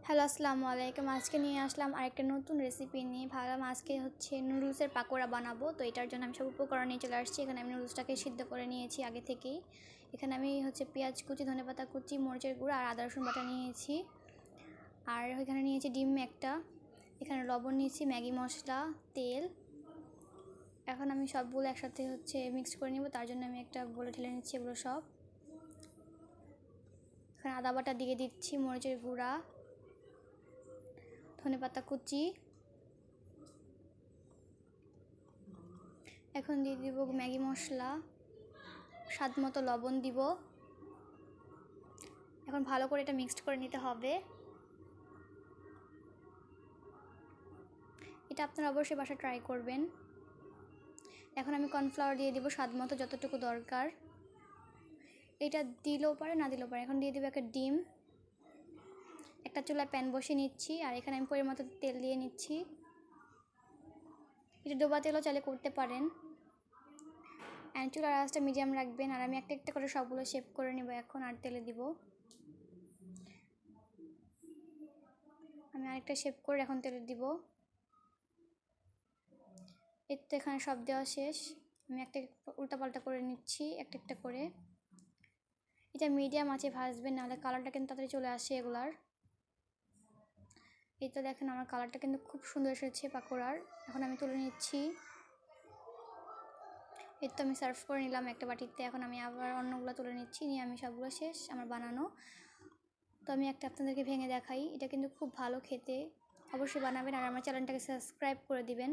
Hello, আসসালামু আলাইকুম। আজকে নিয়ে আসলাম আরেকটা নতুন রেসিপি নিয়ে। ভাবলাম আজকে নুডলসের পাকোড়া বানাবো। তো এটার জন্য আমি সব উপকরণ নিয়ে চলে আসছি। এখানে আমি নুডলসটাকে সিদ্ধ করে নিয়েছি আগে থেকেই। এখানে আমি পেঁয়াজ কুচি, ধনেপাতা কুচি, মরিচের গুঁড়া আর আদা রসুন বাটা নিয়েছি। আর এখানে নিয়েছি ডিম একটা। এখানে লবণ নিয়েছি, ম্যাগি মশলা, তেল। এখন আমি সবগুলো একসাথে মিক্স করে নিব। তার জন্য আমি একটা বলে ঢেলে নিচ্ছি এগুলো সব। এখানে আদা বাটা দিয়ে দিচ্ছি, মরিচের গুঁড়া, ধনেপাতা কুচি। এখন দিয়ে দিব ম্যাগি মশলা, স্বাদ মতো লবণ দিব। এখন ভালো করে এটা মিক্সড করে নিতে হবে। এটা আপনারা অবশ্যই বাসায় ট্রাই করবেন। এখন আমি কর্নফ্লাওয়ার দিয়ে দিব স্বাদ মতো, যতটুকু দরকার। এটা দিলেও পারে, না দিলেও পারে। এখন দিয়ে দিব একটা ডিম। একটা চুলায় প্যান বসিয়ে নিচ্ছি, আর এখানে আমি পরিমাণ মতো তেল দিয়ে নিচ্ছি। এটা ডোবা তেলও চাইলে করতে পারেন। অ্যান্ড চুলার আঁচটা মিডিয়াম রাখবেন। আর আমি একটা একটা করে সবগুলো শেপ করে নেব এখন, আর তেলে দিব। আমি আরেকটা শেপ করে এখন তেলে দিব। এর তো এখানে সব দেওয়া শেষ। আমি একটা উল্টাপাল্টা করে নিচ্ছি একটা একটা করে। এটা মিডিয়াম আঁচে ভাজবেন, নাহলে কালারটা কিন্তু তাড়াতাড়ি চলে আসে এগুলার। এই তো দেখেন আমার কালারটা কিন্তু খুব সুন্দর এসেছে পাকোড়ার। এখন আমি তুলে নিচ্ছি। এই তো আমি সার্ভ করে নিলাম একটা বাটিতে। এখন আমি আবার অন্যগুলো তুলে নিচ্ছি, নিয়ে আমি সবগুলো শেষ আমার বানানো। তো আমি একটা আপনাদেরকে ভেঙে দেখাই। এটা কিন্তু খুব ভালো খেতে, অবশ্যই বানাবেন। আর আমার চ্যানেলটাকে সাবস্ক্রাইব করে দিবেন।